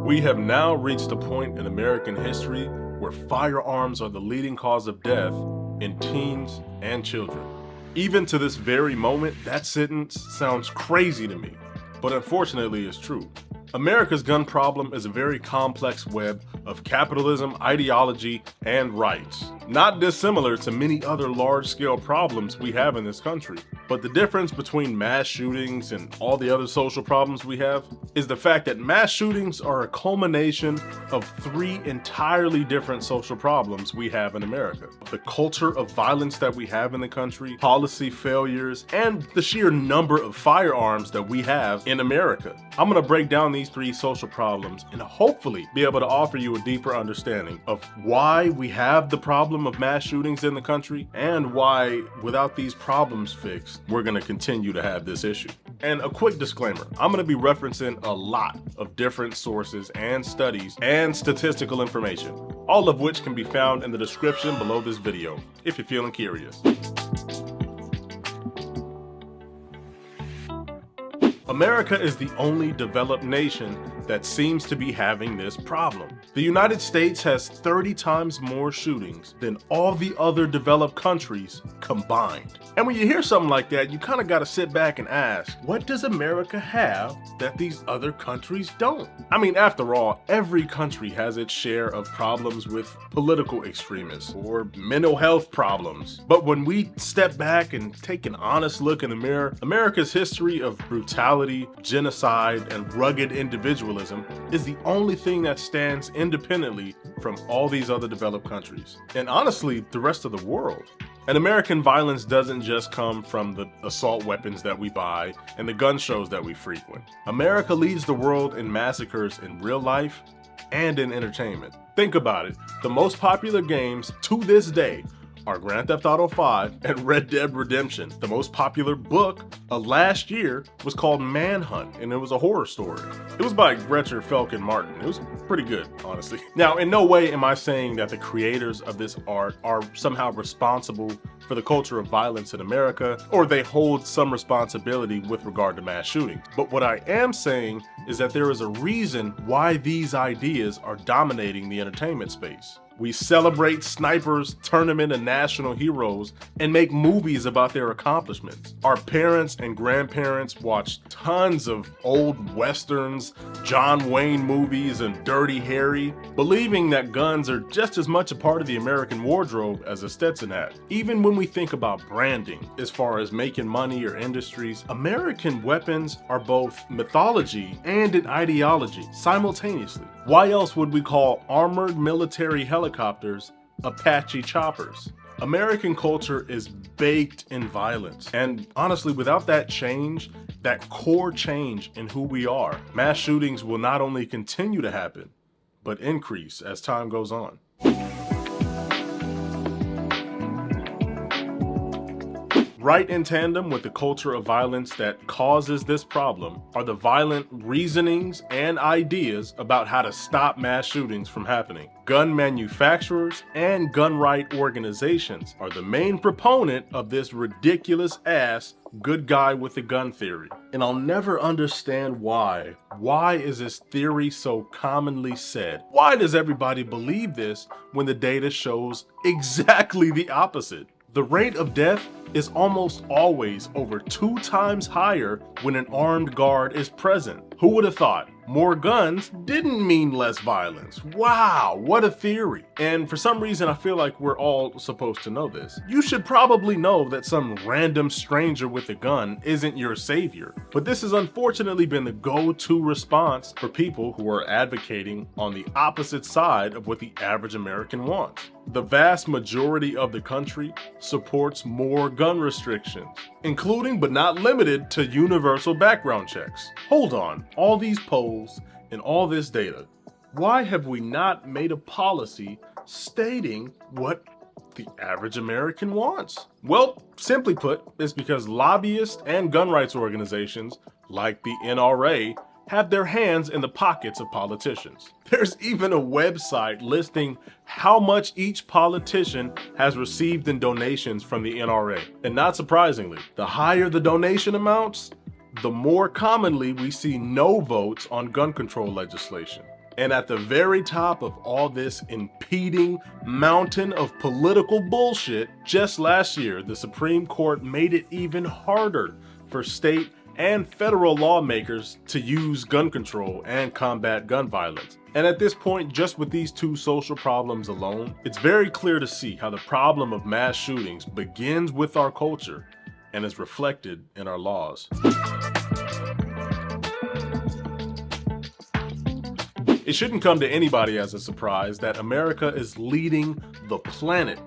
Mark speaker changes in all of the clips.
Speaker 1: We have now reached a point in American history where firearms are the leading cause of death in teens and children. Even to this very moment, that sentence sounds crazy to me, but unfortunately it's true. America's gun problem is a very complex web of capitalism, ideology, and rights. Not dissimilar to many other large-scale problems we have in this country. But the difference between mass shootings and all the other social problems we have is the fact that mass shootings are a culmination of three entirely different social problems we have in America. The culture of violence that we have in the country, policy failures, and the sheer number of firearms that we have in America. I'm gonna break down these three social problems and hopefully be able to offer you a deeper understanding of why we have the problem of mass shootings in the country and why, without these problems fixed, we're going to continue to have this issue. And a quick disclaimer, I'm going to be referencing a lot of different sources and studies and statistical information, all of which can be found in the description below this video if you're feeling curious. America is the only developed nation that seems to be having this problem. The United States has 30 times more shootings than all the other developed countries combined. And when you hear something like that, you kind of got to sit back and ask, what does America have that these other countries don't? I mean, after all, every country has its share of problems with political extremists or mental health problems. But when we step back and take an honest look in the mirror, America's history of brutality, genocide, and rugged individualism is the only thing that stands independently from all these other developed countries, and honestly, the rest of the world. And American violence doesn't just come from the assault weapons that we buy and the gun shows that we frequent. America leads the world in massacres in real life and in entertainment. Think about it, the most popular games to this day are Grand Theft Auto 5 and Red Dead Redemption. The most popular book of last year was called Manhunt, and it was a horror story. It was by Gretchen Felkin Martin. It was pretty good, honestly. Now, in no way am I saying that the creators of this art are somehow responsible for the culture of violence in America, or they hold some responsibility with regard to mass shootings. But what I am saying is that there is a reason why these ideas are dominating the entertainment space. We celebrate snipers, tournament and national heroes, and make movies about their accomplishments. Our parents and grandparents watched tons of old westerns, John Wayne movies, and Dirty Harry, believing that guns are just as much a part of the American wardrobe as a Stetson hat. Even when we think about branding, as far as making money or industries, American weapons are both mythology and an ideology simultaneously. Why else would we call armored military helicopters Apache choppers? American culture is baked in violence. And honestly, without that change, that core change in who we are, mass shootings will not only continue to happen, but increase as time goes on. Right in tandem with the culture of violence that causes this problem are the violent reasonings and ideas about how to stop mass shootings from happening. Gun manufacturers and gun right organizations are the main proponent of this ridiculous ass good guy with a gun theory. And I'll never understand why. Why is this theory so commonly said? Why does everybody believe this when the data shows exactly the opposite? The rate of death is almost always over 2 times higher when an armed guard is present. Who would have thought? More guns didn't mean less violence. Wow, what a theory. And for some reason, I feel like we're all supposed to know this. You should probably know that some random stranger with a gun isn't your savior. But this has unfortunately been the go-to response for people who are advocating on the opposite side of what the average American wants. The vast majority of the country supports more gun restrictions, including but not limited to universal background checks. Hold on, all these polls and all this data, why have we not made a policy stating what the average American wants? Well, simply put, it's because lobbyists and gun rights organizations like the NRA have their hands in the pockets of politicians. There's even a website listing how much each politician has received in donations from the NRA. And not surprisingly, the higher the donation amounts, the more commonly we see no votes on gun control legislation. And at the very top of all this impeding mountain of political bullshit, just last year, the Supreme Court made it even harder for state and federal lawmakers to use gun control and combat gun violence. And at this point, just with these two social problems alone, it's very clear to see how the problem of mass shootings begins with our culture and is reflected in our laws. It shouldn't come to anybody as a surprise that America is leading the planet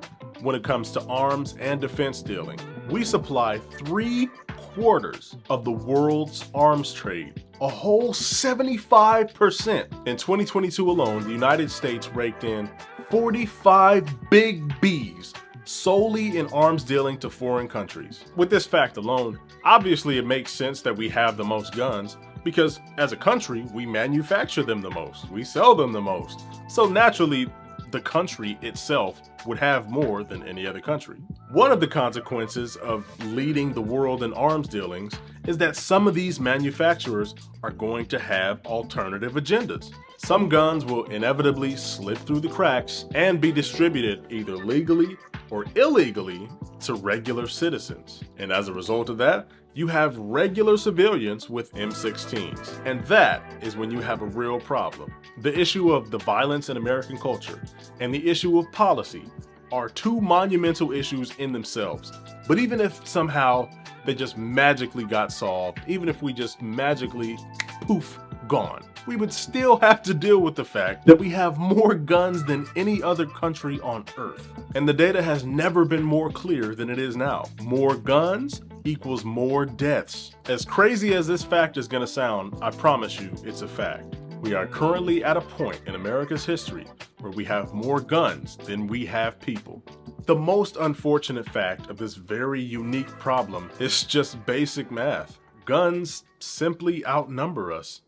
Speaker 1: when it comes to arms and defense dealing. We supply 3/4 of the world's arms trade, a whole 75%. In 2022 alone, the United States raked in 45 big Bs solely in arms dealing to foreign countries. With this fact alone, obviously it makes sense that we have the most guns, because as a country, we manufacture them the most, we sell them the most. So naturally, the country itself would have more than any other country. One of the consequences of leading the world in arms dealings is that some of these manufacturers are going to have alternative agendas. Some guns will inevitably slip through the cracks and be distributed either legally or illegally to regular citizens. And as a result of that, you have regular civilians with M16s. And that is when you have a real problem. The issue of the violence in American culture and the issue of policy are two monumental issues in themselves. But even if somehow they just magically got solved, even if we just magically, poof, gone, we would still have to deal with the fact that we have more guns than any other country on earth. And the data has never been more clear than it is now. More guns equals more deaths. As crazy as this fact is gonna sound, I promise you it's a fact. We are currently at a point in America's history where we have more guns than we have people. The most unfortunate fact of this very unique problem is just basic math. Guns simply outnumber us.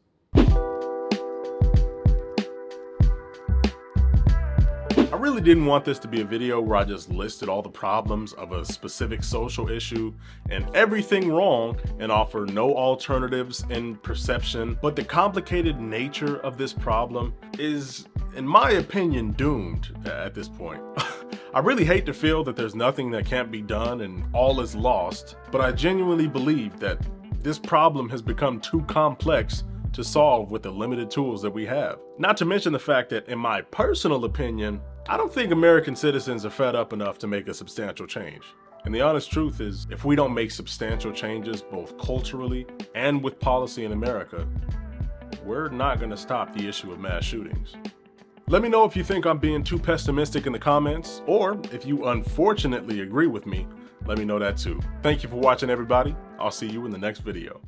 Speaker 1: I really didn't want this to be a video where I just listed all the problems of a specific social issue and everything wrong and offer no alternatives in perception, but the complicated nature of this problem is, in my opinion, doomed at this point. I really hate to feel that there's nothing that can't be done and all is lost, but I genuinely believe that this problem has become too complex to solve with the limited tools that we have. Not to mention the fact that, in my personal opinion, I don't think American citizens are fed up enough to make a substantial change. And the honest truth is, if we don't make substantial changes both culturally and with policy in America, we're not gonna stop the issue of mass shootings. Let me know if you think I'm being too pessimistic in the comments, or if you unfortunately agree with me, let me know that too. Thank you for watching, everybody. I'll see you in the next video.